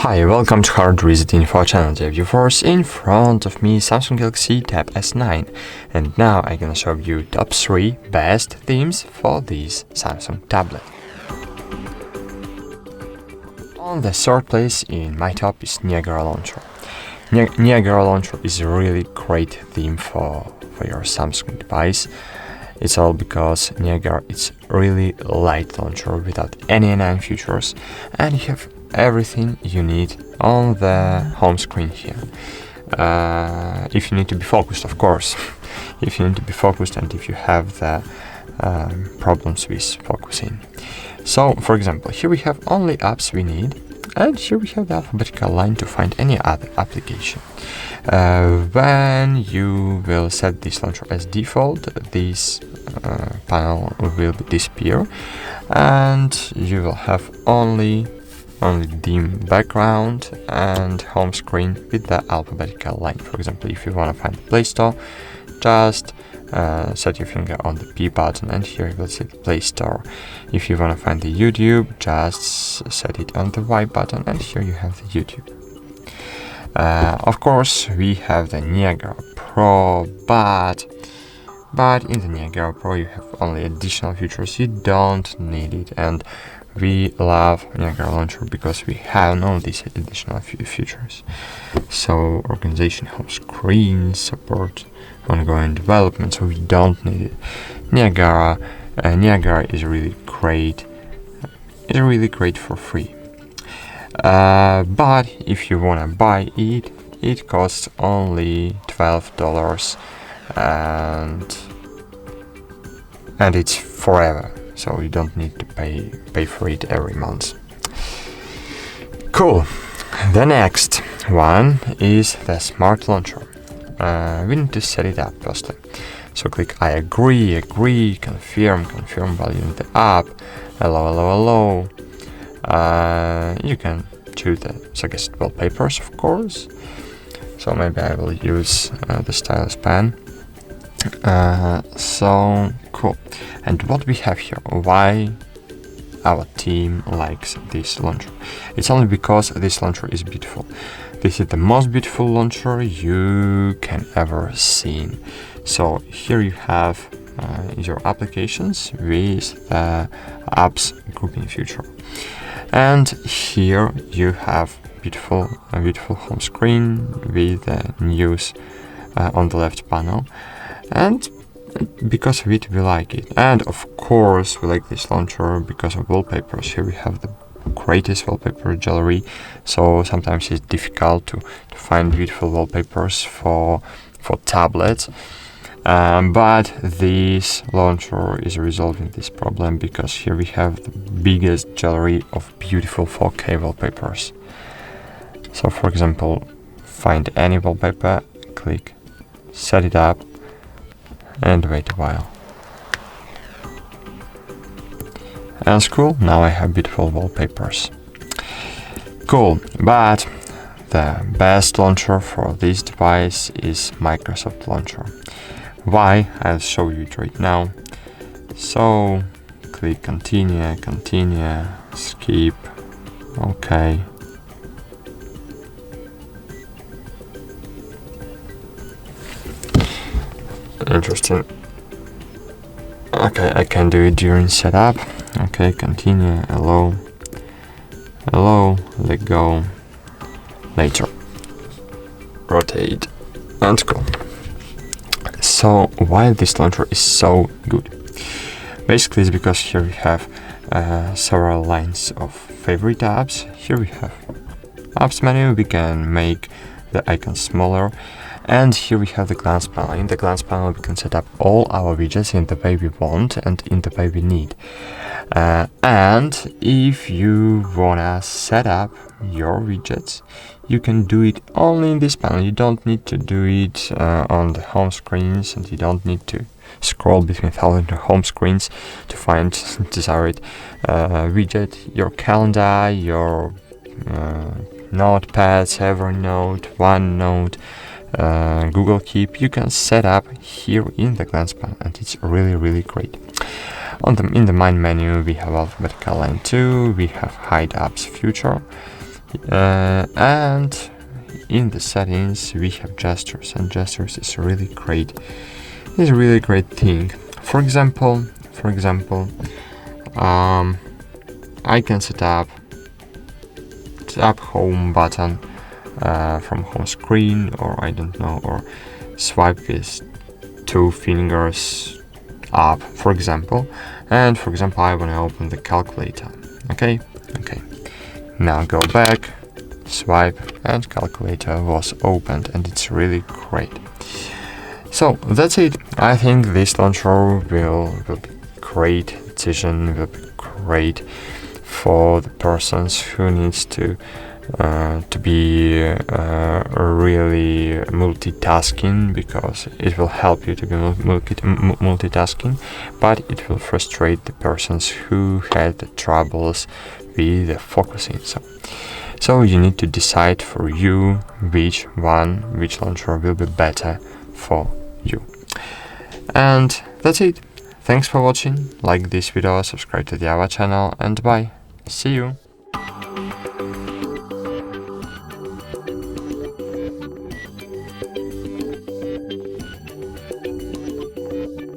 Hi, welcome to Hard Reset Info channel. Viewers, in front of me Samsung Galaxy Tab S9, and now I'm gonna show you top 3 best themes for this Samsung tablet. On the third place in my top is Niagara Launcher. Niagara Launcher is a really great theme for your Samsung device. It's all because Niagara is really light launcher without any inline features, and you have everything you need on the home screen here. If you need to be focused, of course. If you need to be focused and if you have the problems with focusing. So, for example, here we have only apps we need, and here we have the alphabetical line to find any other application. When you will set this launcher as default, this panel will disappear, and you will have only dim background and home screen with the alphabetical line. For example, if you want to find the Play Store, just set your finger on the P button and here you will see the Play Store. If you want to find the YouTube, just set it on the Y button and here you have the YouTube. Of course, we have the Niagara Pro, but in the Niagara Pro you have only additional features. You don't need it, and we love Niagara Launcher because we have all these additional features. So organization, home screen, support, ongoing development, so we don't need it. Niagara is really great. It's really great for free. But if you wanna buy it, it costs only $12, and it's forever. So you don't need to pay for it every month. Cool. The next one is the Smart Launcher. We need to set it up firstly. So click I agree, confirm while using the app. Hello. You can choose the suggested wallpapers, of course. So maybe I will use the stylus pen. So cool. And what we have here, why our team likes this launcher? It's only because this launcher is beautiful. This is the most beautiful launcher you can ever see. So here you have your applications with the apps grouping feature, and here you have a beautiful home screen with the news on the left panel, and because of it we like it. And of course we like this launcher because of wallpapers. Here we have the greatest wallpaper gallery, so sometimes it's difficult to find beautiful wallpapers for tablets, but this launcher is resolving this problem because here we have the biggest gallery of beautiful 4K wallpapers. So for example, find any wallpaper, click, set it up, and wait a while. And it's cool, now I have beautiful wallpapers. Cool, but the best launcher for this device is Microsoft Launcher. Why? I'll show you it right now. So click continue, skip, okay. Interesting. Okay, I can do it during setup. Okay, continue, hello, let go, later, rotate, and go. So why this launcher is so good? Basically it's because here we have several lines of favorite apps. Here we have apps menu, we can make the icon smaller. And here we have the glance panel. In the glance panel we can set up all our widgets in the way we want and in the way we need. And if you wanna set up your widgets, you can do it only in this panel. You don't need to do it on the home screens, and you don't need to scroll between thousands of home screens to find desired widget. Your calendar, your notepads, Evernote, OneNote, Google Keep, you can set up here in the glance panel, and it's really great. In the main menu we have alphabetical line 2, we have hide apps feature, And in the settings we have gestures, and gestures is really great. It's a really great thing. For example, I can set up home button from home screen, or I don't know, or swipe with 2 fingers up, for example. And for example, I want to open the calculator. Okay. Now go back, swipe, and calculator was opened, and it's really great. So that's it. I think this launcher will be great decision, will be great for the persons who needs to be really multitasking, because it will help you to be multitasking, but it will frustrate the persons who had the troubles with focusing. So you need to decide for you which launcher will be better for you. And that's it. Thanks for watching. Like this video, subscribe to our channel, and bye. See you.